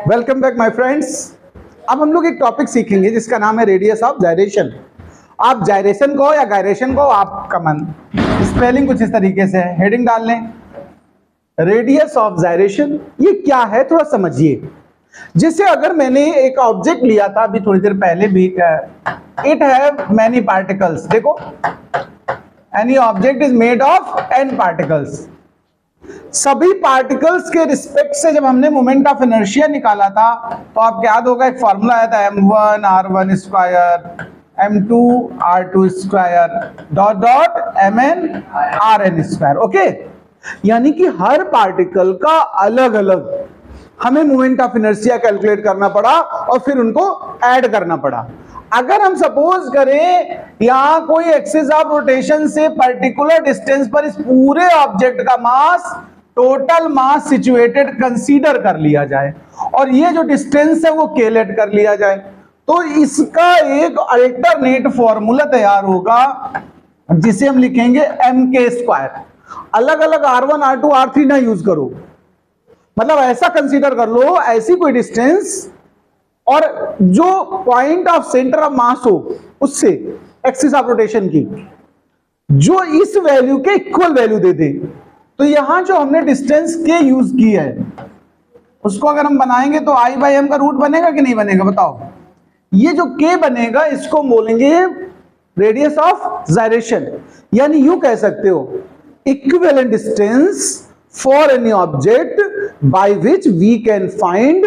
Welcome back my friends. अब हम लोग एक टॉपिक सीखेंगे जिसका नाम है रेडियस ऑफ जायरेशन। आप जायरेशन को या गायरेशन को, आपका मन, स्पेलिंग कुछ इस तरीके से है, हेडिंग डाल लें रेडियस ऑफ जायरेशन। ये क्या है थोड़ा समझिए। जैसे अगर मैंने एक ऑब्जेक्ट लिया था अभी थोड़ी देर पहले भी, इट हैव मैनी पार्टिकल्स। देखो, any object is made of n particles. सभी पार्टिकल्स के रिस्पेक्ट से जब हमने मोमेंट ऑफ इनर्शिया निकाला था तो आपको याद होगा एक फॉर्मूला आया था m1 r1 square m2 r2 square dot dot mn rn square. Okay, यानी कि हर पार्टिकल का अलग अलग हमें मोमेंट ऑफ इनर्शिया कैलकुलेट करना पड़ा और फिर उनको ऐड करना पड़ा। अगर हम सपोज करें यहां कोई एक्सिस ऑफ रोटेशन से पर्टिकुलर डिस्टेंस पर इस पूरे ऑब्जेक्ट का मास, टोटल मास सिचुएटेड कंसीडर कर लिया जाए और ये जो डिस्टेंस है वो कैलकुलेट कर लिया जाए, तो इसका एक अल्टरनेट फॉर्मूला तैयार होगा जिसे हम लिखेंगे mk स्क्वायर। अलग अलग r1 r2 r3 ना यूज करो, मतलब ऐसा कंसीडर कर लो, ऐसी कोई डिस्टेंस और जो point of centre of mass हो उससे एक्सिस ऑफ रोटेशन की जो इस वैल्यू के इक्वल वैल्यू दे दे। तो यहां जो हमने डिस्टेंस के यूज की है उसको अगर हम बनाएंगे तो i बाई m का रूट बनेगा कि नहीं बनेगा बताओ। ये जो k बनेगा इसको बोलेंगे रेडियस ऑफ जायरेशन, यानी यूं कह सकते हो equivalent distance for any object by which we can find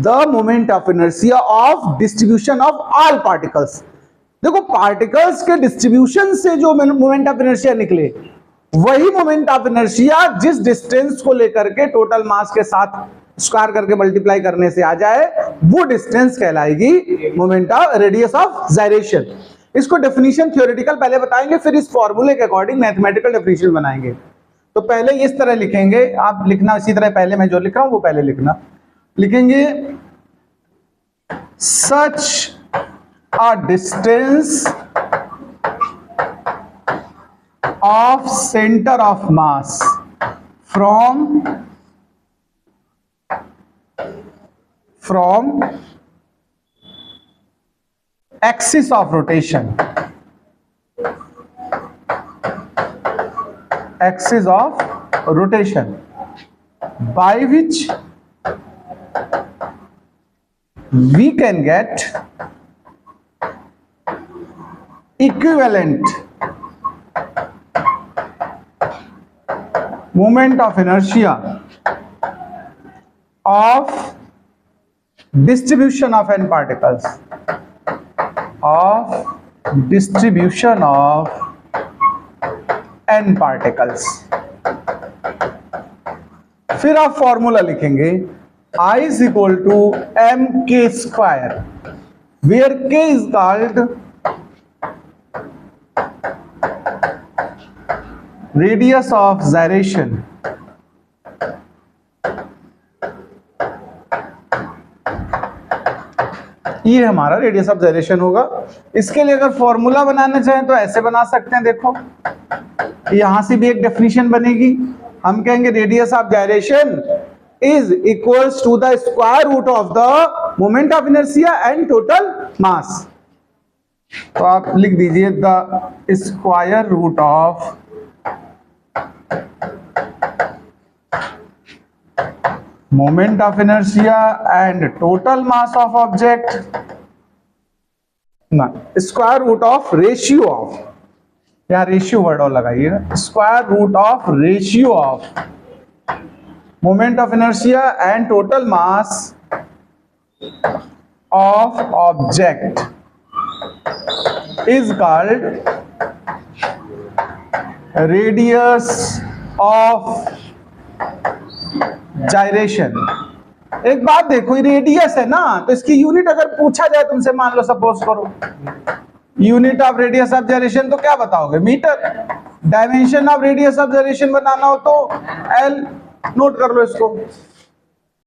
the moment of inertia of distribution of all particles. देखो, पार्टिकल्स के डिस्ट्रीब्यूशन से जो मोमेंट ऑफ इनर्शिया निकले वही मोमेंट ऑफ इनर्शिया जिस डिस्टेंस को लेकर के टोटल मास के साथ स्क्वायर करके मल्टीप्लाई करने से आ जाए वो डिस्टेंस कहलाएगी moment of radius of gyration. इसको डेफिनेशन थ्योरेटिकल पहले बताएंगे, फिर इस फॉर्मूले के अकॉर्डिंग मैथमेटिकल डेफिनेशन बनाएंगे। तो पहले इस तरह लिखेंगे, आप लिखना इसी तरह, पहले मैं जो लिख रहा हूं वो पहले लिखना। लिखेंगे such a distance of center of mass from axis of rotation by which we can get equivalent moment of inertia of distribution of n particles, फिर आप फॉर्मूला लिखेंगे I is equal to mk square where k is called radius of gyration. ये हमारा radius of gyration होगा। इसके लिए अगर formula बनाना चाहें तो ऐसे बना सकते हैं। देखो, यहां से भी एक डेफिनेशन बनेगी। हम कहेंगे radius of gyration is equals to the square root of the moment of inertia and total mass. तो आप लिख दीजिए the square root of moment of inertia and total mass of object ना square root of ratio of, या ratio word और लगाइएगा, square root of ratio of moment of inertia and total mass of object is called radius of gyration. एक बात देखो, radius है ना, तो इसकी यूनिट अगर पूछा जाए तुमसे, मान लो सपोज करो unit of radius of gyration, तो क्या बताओगे? Metre. Dimension of radius of gyration बनाना हो तो एल, नोट कर लो इसको।